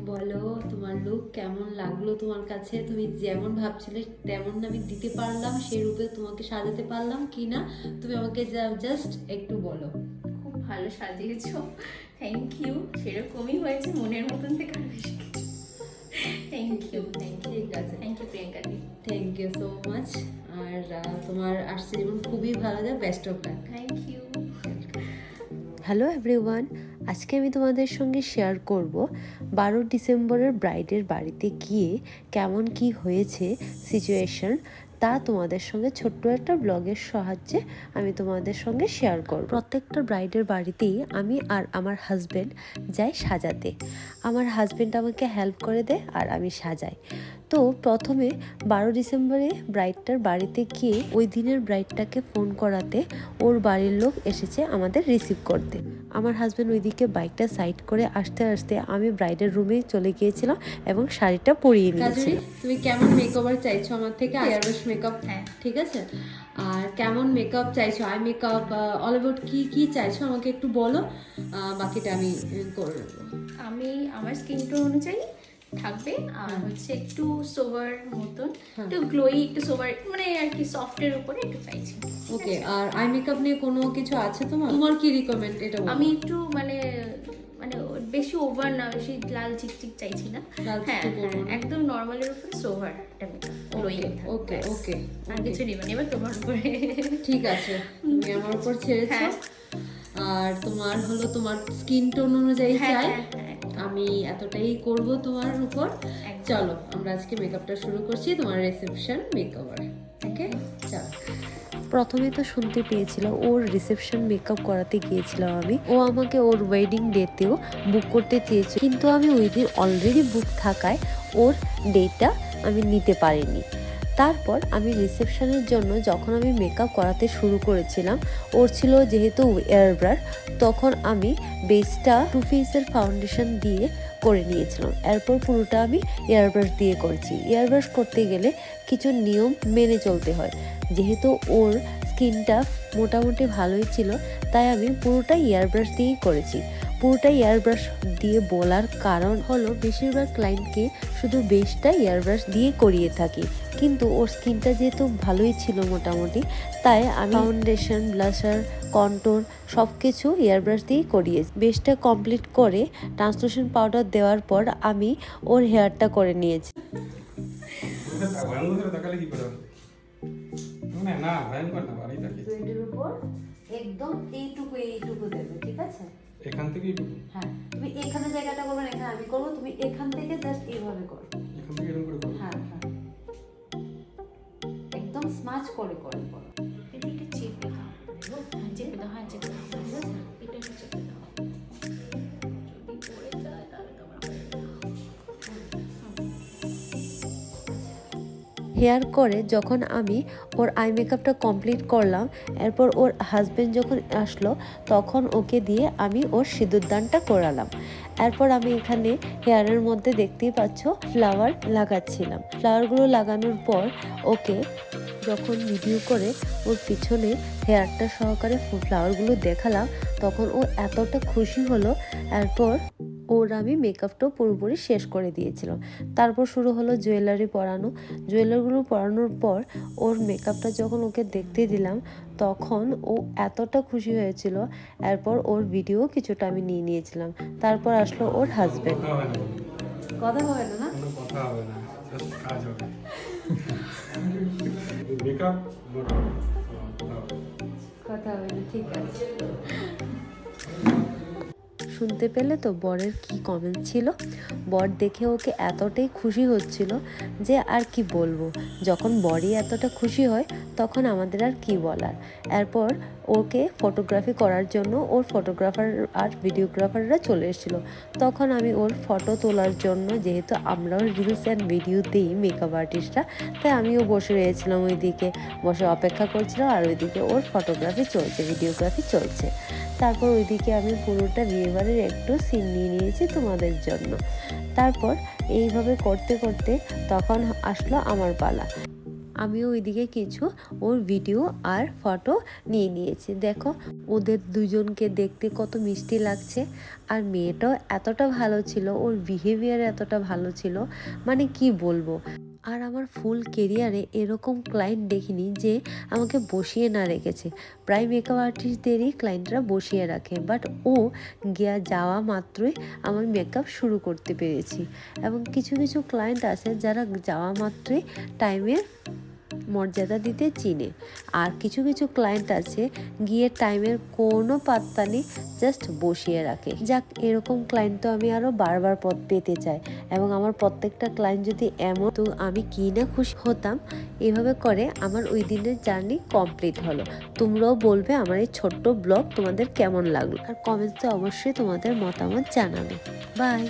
বলো তোমার লুক কেমন লাগলো তোমার কাছে? তুমি যেমন ভাবছিলে তেমন আমি দিতে পারলাম, সেই রূপে তোমাকে সাজাতে পারলাম কি না তুমি আমাকে জাস্ট একটু বলো। খুব ভালো সাজিয়েছো, থ্যাংক ইউ। সেরকমই হয়েছে, মনের মতন থেকে আর বেশি কিছু। থ্যাংক ইউ, ঠিক আছে, thank you Priyanka di, thank you so much. আর তোমার আসছে যেমন খুবই ভালো যায়, best of luck. Thank you. Hello everyone, আজকে আমি তোমাদের সঙ্গে শেয়ার করব 12 ডিসেম্বরের ব্রাইডের বাড়িতে গিয়ে কেমন কি হয়েছে সিচুয়েশন, তা তোমাদের সঙ্গে ছোট্ট একটা ব্লগের সাহায্যে আমি তোমাদের সঙ্গে শেয়ার করব। প্রত্যেকটা ব্রাইডের বাড়িতেই আমি আর আমার হাজব্যান্ড যাই সাজাতে। আমার হাজব্যান্ড আমাকে হেল্প করে দেয় আর আমি সাজাই। তো প্রথমে 12 ডিসেম্বরে ব্রাইডটার বাড়িতে গিয়ে ওই দিনের ব্রাইডটাকে ফোন করাতে ওর বাড়ির লোক এসেছে আমাদের রিসিভ করতে। আমার হাজব্যান্ড ওইদিকে বাইকটা সাইড করে আসতে আসতে আমি ব্রাইডের রুমে চলে গিয়েছিলাম এবং শাড়িটা পরিয়ে নিয়েছি। তুমি কেমন মেকওভার চাইছো আমার থেকে? এয়ারব্রাশ মেকআপ, হ্যাঁ, ঠিক আছে। আর কেমন মেকআপ চাইছো, আই মেকআপ, অল অ্যাবাউট কি কি চাইছো আমাকে একটু বলো, বাকিটা আমি করে নেবো। আমি আমার স্কিন টোন অনুযায়ী থাকবে আর হচ্ছে একটু সোভার মতন, একটু গ্লোই, একটু সোভার, মানে আর কি সফটের উপরে একটু চাইছি। ওকে, আর আই মেকআপ নিয়ে কোনো কিছু আছে তোমার? তোমার কি রিকমেন্ড এটা বলো। আমি একটু মানে মানে বেশি ওভার না, বেশি লাল চিকচিক চাইছি না। লাল হ্যাঁ চিকচিক করবো না। একদম নর্মালের উপরে সোভার একটা মেকআপ, গ্লোয়িং থাকবে। ওকে ওকে, আর কিছু নেবেন, এবার তোমার উপরে। ঠিক আছে, তুমি আমার উপর ছেড়েছো। হ্যাঁ। আর তোমার হলো তোমার স্কিন টোন অনুযায়ী হ্যাঁ, চাই, হ্যাঁ, হ্যাঁ। আমি এতটাই করব তোমার উপর। একদম। চলো আমরা আজকে মেকআপটা শুরু করছি, তোমার রিসেপশন মেকওভার। ওকে চলো। প্রথমে তো শুনতে পেয়েছিল ওর রিসেপশন মেকআপ করাতে গিয়েছিলাম আমি, ও আমাকে ওর ওয়েডিং ডেতেও বুক করতে চেয়েছে, কিন্তু আমি ওই দিন অলরেডি বুক থাকায় ওর ডেটটা আমি নিতে পারিনি। তারপর আমি রিসেপশনের জন্য যখন আমি মেকআপ করাতে শুরু করেছিলাম, ওর ছিল যেহেতু এয়ারব্রাশ, তখন আমি বেসটা টু ফেসের ফাউন্ডেশন দিয়ে করে নিয়েছিলাম। এরপর পুরোটা আমি এয়ারব্রাশ দিয়ে করেছি। এয়ারব্রাশ করতে গেলে কিছু নিয়ম মেনে চলতে হয়, যেহেতু ওর স্কিনটা মোটামুটি ভালোই ছিল, তাই আমি পুরোটাই এয়ারব্রাশ দিয়েই করেছি। পুরোটাই এয়ারব্রাশ দিয়ে বলার কারণ হলো বেশিরভাগ ক্লায়েন্টকে শুধু বেসটা এয়ারব্রাশ দিয়ে করিয়ে থাকি, কিন্তু ওর স্কিনটা যেহেতু ভালোই ছিল মোটামুটি, তাই আমি ফাউন্ডেশন, ব্লাশার, কন্ট্যুর সব কিছু এয়ারব্রাশ দিয়েই করিয়েছি। বেসটা কমপ্লিট করে ট্রান্সলুসেন্ট পাউডার দেওয়ার পর আমি ওর হেয়ারটা করে নিয়েছি। এর উপর একদম এইটুকু এইটুকু দেবে, ঠিক আছে? এখান থেকে হ্যাঁ, তুমি এখানে জায়গাটা করবে না, এখানে আমি করবো, তুমি এখান থেকে জাস্ট এইভাবে করো। এখান থেকে এরকম করে করব। হ্যাঁ হ্যাঁ, একদম স্মাচ করে করে করো। এটা একটু চেপে দাও, চেপে দাও, হ্যাঁ চেপে দাও, এটা একটু চেপে দাও। যদি পড়ে যায় তাহলে তোমার হেয়ার করে যখন আমি ওর আই মেকআপটা কমপ্লিট করলাম, এরপর ওর হাজব্যান্ড যখন আসলো তখন ওকে দিয়ে আমি ওর সিঁদুরদানটা করালাম। এরপর আমি এখানে হেয়ারের মধ্যে দেখতেই পাচ্ছ ফ্লাওয়ার লাগাচ্ছিলাম। ফ্লাওয়ারগুলো লাগানোর পর ওকে যখন ভিডিও করে ওর পিছনে হেয়ারটা সহকারে ফ্লাওয়ারগুলো দেখালাম, তখন ও এতটা খুশি হলো। এরপর ওর আমি মেকআপটাও পুরোপুরি শেষ করে দিয়েছিলাম। তারপর শুরু হলো জুয়েলারি পরানো। জুয়েলারিগুলো পরানোর পর ওর মেকআপটা যখন ওকে দেখতে দিলাম, তখন ও এতটা খুশি হয়েছিল। এরপর ওর ভিডিও কিছুটা আমি নিয়ে নিয়েছিলাম। তারপর আসলো ওর হাজব্যান্ড। কথা হবে কথা হবে না, না, না কোনো কথা হবে না, জাস্ট কাজ হবে। মেকআপ মোটামুটি কথা হবে না, ঠিক আছে। শুনতে পেলে তো বরের কি কমেন্ট ছিল। বর দেখে ওকে এতটাই খুশি হচ্ছিল যে আর কি বলবো। যখন বরই এতটা খুশি হয় তখন আমাদের আর কি বলার। এরপর ওকে ফটোগ্রাফি করার জন্য ওর ফটোগ্রাফার আর ভিডিওগ্রাফাররা চলে এসেছিল। তখন আমি ওর ফটো তোলার জন্য, যেহেতু আমরাও রিলস অ্যান্ড ভিডিও দিই মেকআপ আর্টিস্টরা, তাই আমিও বসে রয়েছিলাম ওইদিকে, বসে অপেক্ষা করছিলাম। আর ওইদিকে ওর ফটোগ্রাফি চলছে, ভিডিওগ্রাফি চলছে। তারপর ওইদিকে আমি পুরোটা বিয়েবাড়ির একটু সিন নিয়ে নিয়েছি তোমাদের জন্য। তারপর এইভাবে করতে করতে তখন আসলো আমার পালা। আমিও ওইদিকে কিছু ওর ভিডিও আর ফটো নিয়ে নিয়েছি। দেখো ওদের দুজনকে দেখতে কত মিষ্টি লাগছে, আর মেয়েটাও এতটা ভালো ছিল, ওর বিহেভিয়ার এতটা ভালো ছিল, মানে কি বলবো। আর আমার ফুল কেরিয়ারে এরকম ক্লায়েন্ট দেখিনি যে আমাকে বসিয়ে না রেখেছে। প্রায় মেকআপ আর্টিস্টদেরই ক্লায়েন্টরা বসিয়ে রাখে, বাট ও যাওয়া মাত্রই আমার মেকআপ শুরু করতে পেরেছি। এবং কিছু কিছু ক্লায়েন্ট আছে যারা যাওয়া মাত্রই টাইমের মর্যাদা দিতে চিনে, আর কিছু কিছু ক্লায়েন্ট আছে গিয়ে টাইমের কোনো পাত্তা নেই, জাস্ট বসিয়ে রাখে। যাক, এরকম ক্লায়েন্ট তো আমি আরও বারবার পেতে চাই, এবং আমার প্রত্যেকটা ক্লায়েন্ট যদি এমন, তো আমি কি না খুশি হতাম। এভাবে করে আমার ওই দিনের জার্নি কমপ্লিট হলো। তোমরাও বলবে আমার এই ছোট্ট ব্লগ তোমাদের কেমন লাগলো, আর কমেন্টসে অবশ্যই তোমাদের মতামত জানাবে। বাই।